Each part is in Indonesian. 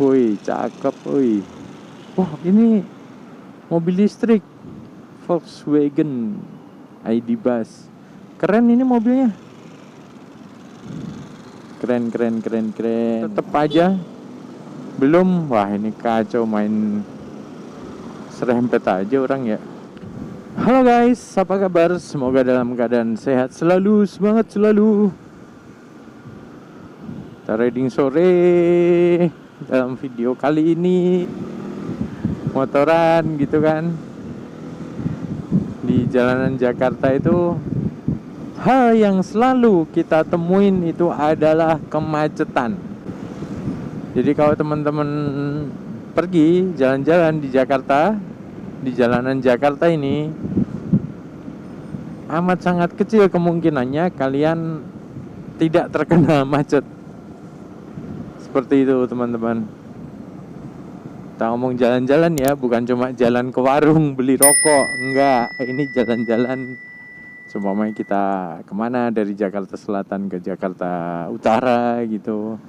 Woi, cakep, woi. Wah, ini mobil listrik Volkswagen ID Bus. Keren ini mobilnya. Keren. Tetep aja belum. Wah, ini kacau, main serempet aja orang ya. Halo guys, apa kabar? Semoga dalam keadaan sehat selalu, semangat selalu. Kita riding sore. Dalam video kali ini motoran gitu kan. Di jalanan Jakarta itu hal yang selalu kita temuin itu adalah kemacetan. Jadi kalau teman-teman pergi jalan-jalan di Jakarta, di jalanan Jakarta ini, amat sangat kecil kemungkinannya kalian tidak terkena macet. Seperti itu teman-teman. Kita ngomong jalan-jalan ya, bukan cuma jalan ke warung beli rokok. Enggak, ini jalan-jalan seumpamanya kita kemana dari Jakarta Selatan ke Jakarta Utara gitu.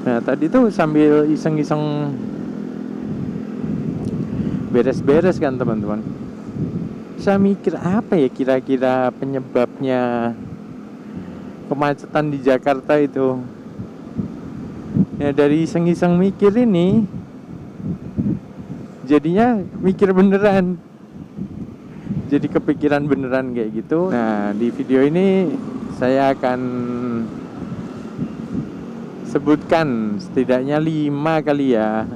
Nah tadi tuh sambil iseng-iseng beres-beres kan teman-teman, saya mikir apa ya kira-kira penyebabnya kemacetan di Jakarta itu. Ya dari iseng-iseng mikir ini jadinya mikir beneran, jadi kepikiran beneran kayak gitu. Nah di video ini saya akan sebutkan setidaknya 5 kali ya,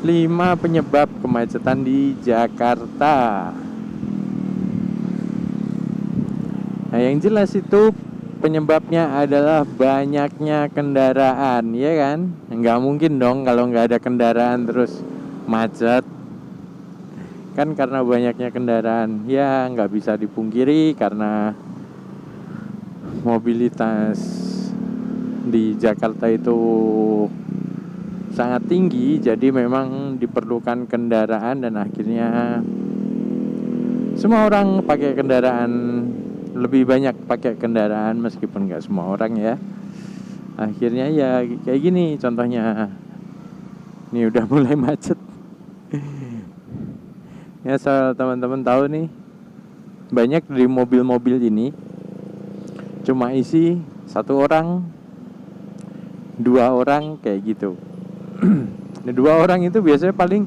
5 penyebab kemacetan di Jakarta. Nah yang jelas itu penyebabnya adalah banyaknya kendaraan, ya kan? Nggak mungkin dong kalau nggak ada kendaraan terus macet. Kan karena banyaknya kendaraan, ya nggak bisa dipungkiri karena mobilitas di Jakarta itu sangat tinggi. Jadi memang diperlukan kendaraan dan akhirnya semua orang pakai kendaraan. Lebih banyak pakai kendaraan meskipun nggak semua orang ya. Akhirnya ya kayak gini contohnya. Ini udah mulai macet. Ya asal teman-teman tahu nih, banyak dari mobil-mobil ini cuma isi 1 orang, 2 orang kayak gitu. Nah, 2 orang itu biasanya paling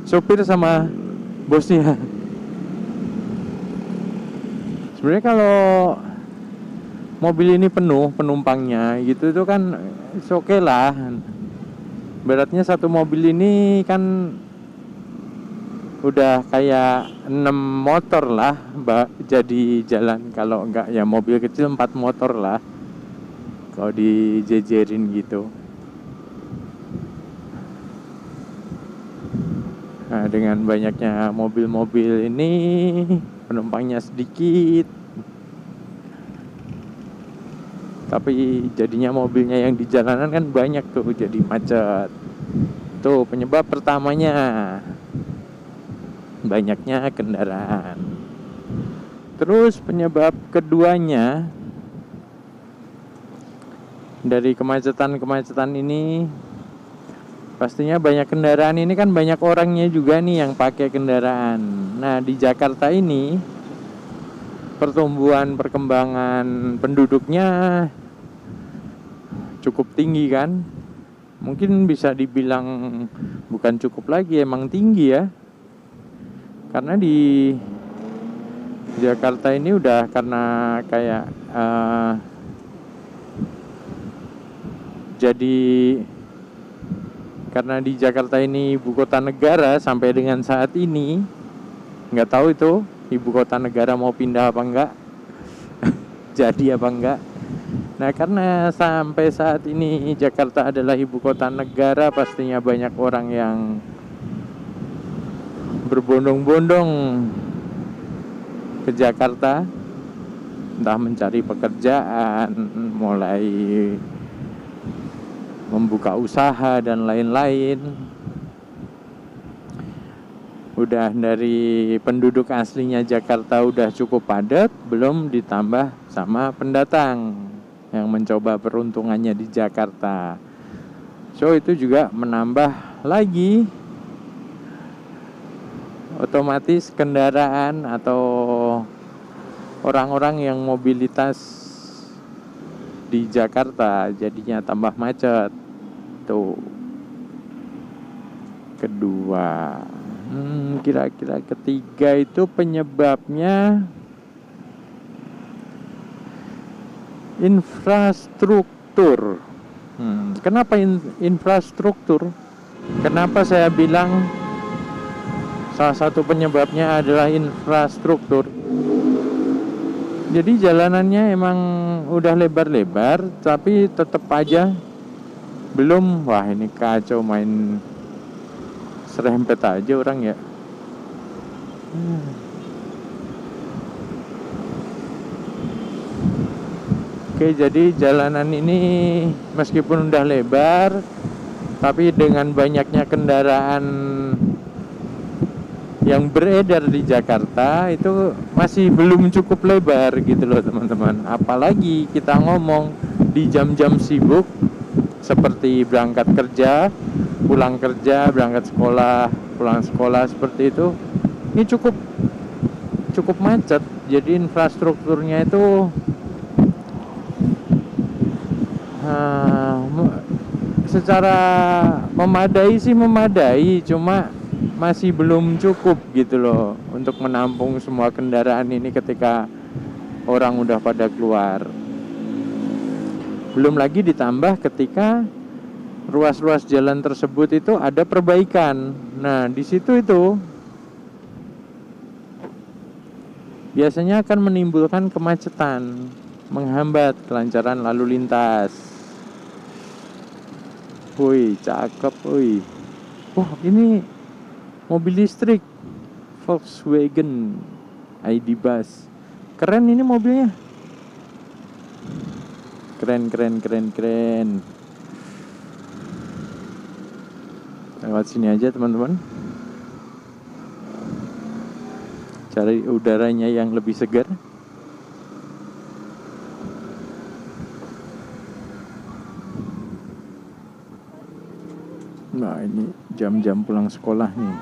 sopir sama bosnya. Sebenarnya kalau mobil ini penuh penumpangnya gitu itu kan oke lah. Beratnya 1 mobil ini kan udah kayak 6 motor lah jadi jalan. Kalau enggak ya mobil kecil 4 motor lah kalau dijejerin gitu. Nah dengan banyaknya mobil-mobil ini penumpangnya sedikit, tapi jadinya mobilnya yang di jalanan kan banyak tuh, jadi macet. Tuh penyebab pertamanya, banyaknya kendaraan. Terus penyebab keduanya dari kemacetan ini, pastinya banyak kendaraan ini kan banyak orangnya juga nih yang pakai kendaraan. Nah di Jakarta ini pertumbuhan perkembangan penduduknya cukup tinggi kan. Mungkin bisa dibilang bukan cukup lagi, emang tinggi ya. Karena di Jakarta ini udah karena kayak jadi karena di Jakarta ini ibu kota negara sampai dengan saat ini. Nggak tahu itu ibu kota negara mau pindah apa enggak, jadi apa enggak. Nah karena sampai saat ini Jakarta adalah ibu kota negara, pastinya banyak orang yang berbondong-bondong ke Jakarta, entah mencari pekerjaan, mulai membuka usaha dan lain-lain. Udah dari penduduk aslinya Jakarta udah cukup padat, belum ditambah sama pendatang. yang mencoba peruntungannya di Jakarta. So itu juga menambah lagi otomatis kendaraan atau orang-orang yang mobilitas di Jakarta jadinya tambah macet. Tuh. Kedua, kira-kira ketiga itu penyebabnya infrastruktur. Kenapa infrastruktur? Kenapa saya bilang salah satu penyebabnya adalah infrastruktur? Jadi jalanannya emang udah lebar-lebar, tapi tetap aja belum. Wah, ini kacau, main serempet aja orang ya. Oke, jadi jalanan ini meskipun udah lebar, tapi dengan banyaknya kendaraan yang beredar di Jakarta itu masih belum cukup lebar gitu loh teman-teman. Apalagi kita ngomong di jam-jam sibuk seperti berangkat kerja, pulang kerja, berangkat sekolah, pulang sekolah, seperti itu. Ini cukup macet. Jadi infrastrukturnya itu secara memadai sih memadai, cuma masih belum cukup gitu loh untuk menampung semua kendaraan ini ketika orang udah pada keluar. Belum lagi ditambah ketika ruas-ruas jalan tersebut itu ada perbaikan. Nah, di situ itu biasanya akan menimbulkan kemacetan, menghambat kelancaran lalu lintas. Wih, cakep, wih. Wah, ini mobil listrik Volkswagen ID Bus. Keren ini mobilnya. Keren. Lewat sini aja teman-teman. Cari udaranya yang lebih segar. Nah, ini jam-jam pulang sekolah nih.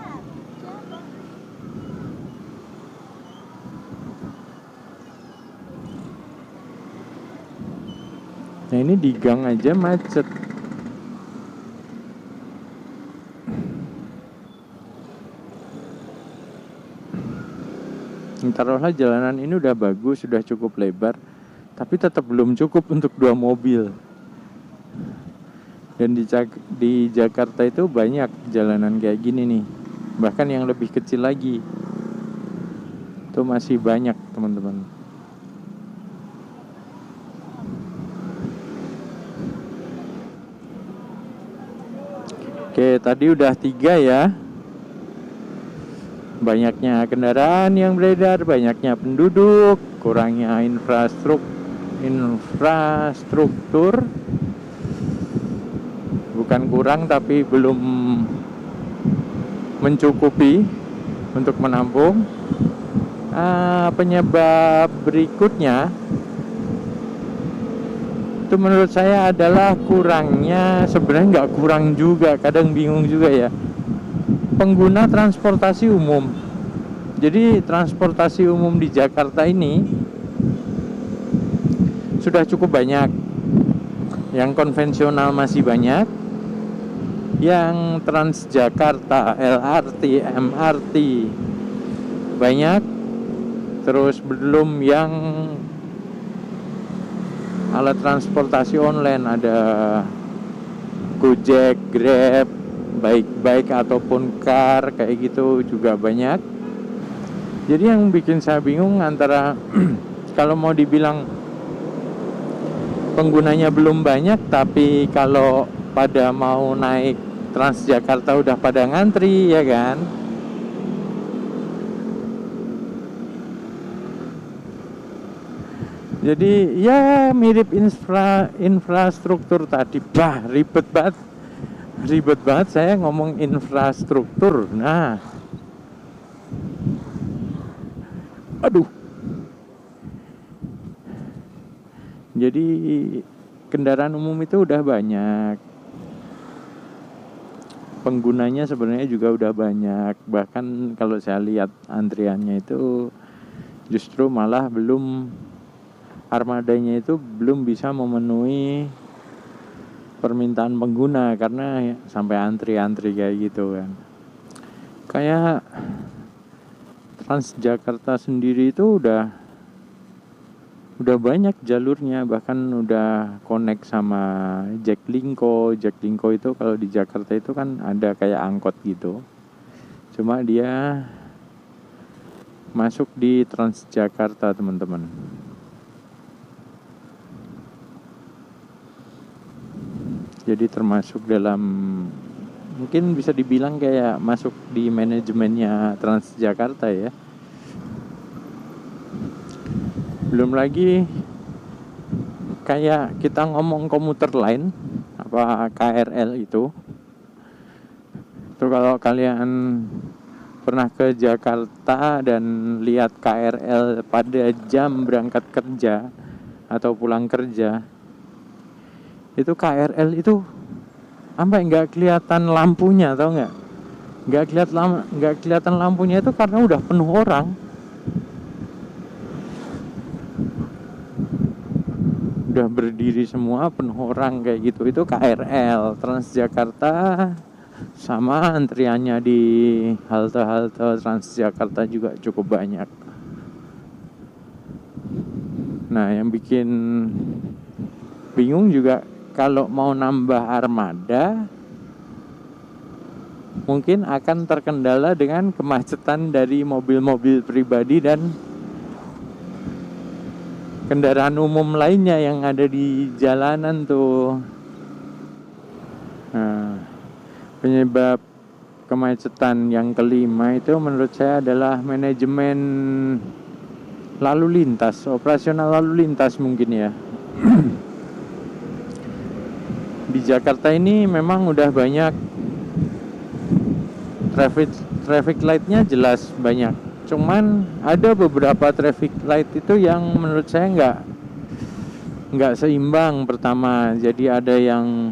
Nah, ini di gang aja macet. Taruhlah jalanan ini udah bagus, sudah cukup lebar, tapi tetap belum cukup untuk 2 mobil. Dan di Jakarta itu banyak jalanan kayak gini nih, bahkan yang lebih kecil lagi itu masih banyak teman-teman. Oke, tadi udah 3 ya. Banyaknya kendaraan yang beredar, banyaknya penduduk, kurangnya infrastruktur. Bukan kurang, tapi belum mencukupi untuk menampung. Penyebab berikutnya itu menurut saya adalah kurangnya, sebenarnya nggak kurang juga, kadang bingung juga ya, pengguna transportasi umum. Jadi transportasi umum di Jakarta ini sudah cukup banyak. Yang konvensional masih banyak, yang Transjakarta, LRT, MRT banyak, terus belum yang alat transportasi online, ada Gojek, Grab, baik ataupun car kayak gitu juga banyak. Jadi yang bikin saya bingung antara kalau mau dibilang penggunanya belum banyak, tapi kalau pada mau naik Transjakarta udah pada ngantri, ya kan? Jadi ya mirip infrastruktur tadi. Ribet banget saya ngomong infrastruktur. Nah, aduh, Jadi kendaraan umum itu udah banyak, penggunanya sebenarnya juga udah banyak. Bahkan kalau saya lihat antriannya itu justru malah belum, armadanya itu belum bisa memenuhi permintaan pengguna karena sampai antri-antri kayak gitu kan. Kayak Transjakarta sendiri itu udah banyak jalurnya, bahkan udah connect sama Jaklingko. Jaklingko itu kalau di Jakarta itu kan ada kayak angkot gitu, cuma dia masuk di Transjakarta teman-teman. Jadi termasuk dalam, mungkin bisa dibilang kayak masuk di manajemennya Transjakarta ya. Belum lagi kayak kita ngomong komuter lain, apa KRL itu kalau kalian pernah ke Jakarta dan lihat KRL pada jam berangkat kerja atau pulang kerja, itu KRL itu sampai nggak kelihatan lampunya, tau nggak? Nggak kelihatan lampunya itu karena udah penuh orang. Udah berdiri semua, penuh orang kayak gitu. Itu KRL Transjakarta, sama antriannya di halte-halte Transjakarta juga cukup banyak. Nah, yang bikin bingung juga kalau mau nambah armada, mungkin akan terkendala dengan kemacetan dari mobil-mobil pribadi dan kendaraan umum lainnya yang ada di jalanan tuh. Nah, penyebab kemacetan yang kelima itu menurut saya adalah manajemen lalu lintas, operasional lalu lintas mungkin ya. Di Jakarta ini memang udah banyak traffic lightnya, jelas banyak. Cuman ada beberapa traffic light itu yang menurut saya nggak seimbang. Pertama, jadi ada yang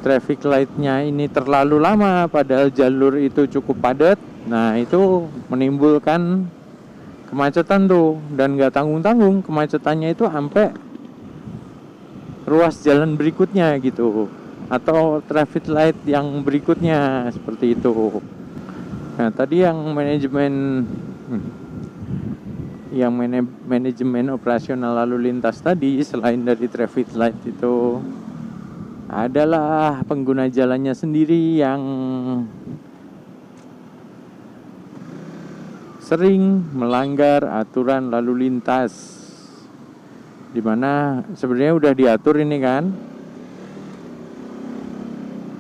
traffic lightnya ini terlalu lama padahal jalur itu cukup padat. Nah, itu menimbulkan kemacetan tuh, dan nggak tanggung-tanggung kemacetannya itu sampai ruas jalan berikutnya gitu, atau traffic light yang berikutnya seperti itu. Nah, tadi yang manajemen operasional lalu lintas tadi, selain dari traffic light itu adalah pengguna jalannya sendiri yang sering melanggar aturan lalu lintas, dimana sebenarnya udah diatur ini kan,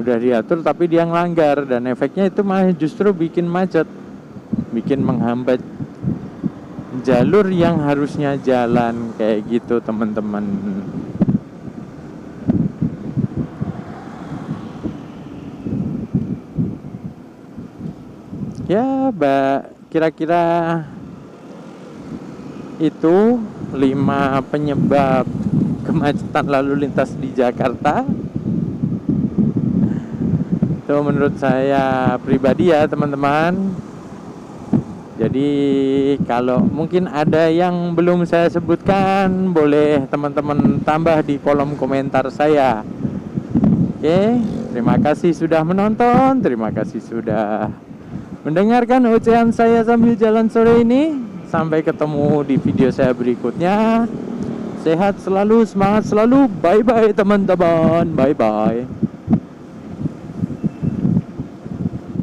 udah diatur tapi dia ngelanggar, dan efeknya itu malah justru bikin macet, bikin menghambat jalur yang harusnya jalan kayak gitu teman-teman. Ya, kira-kira itu 5 penyebab kemacetan lalu lintas di Jakarta. Itu menurut saya pribadi ya teman-teman. Jadi kalau mungkin ada yang belum saya sebutkan, boleh teman-teman tambah di kolom komentar saya. Oke, terima kasih sudah menonton, terima kasih sudah mendengarkan ocehan saya sambil jalan sore ini. Sampai ketemu di video saya berikutnya. Sehat selalu, semangat selalu. Bye-bye teman-teman. Bye-bye.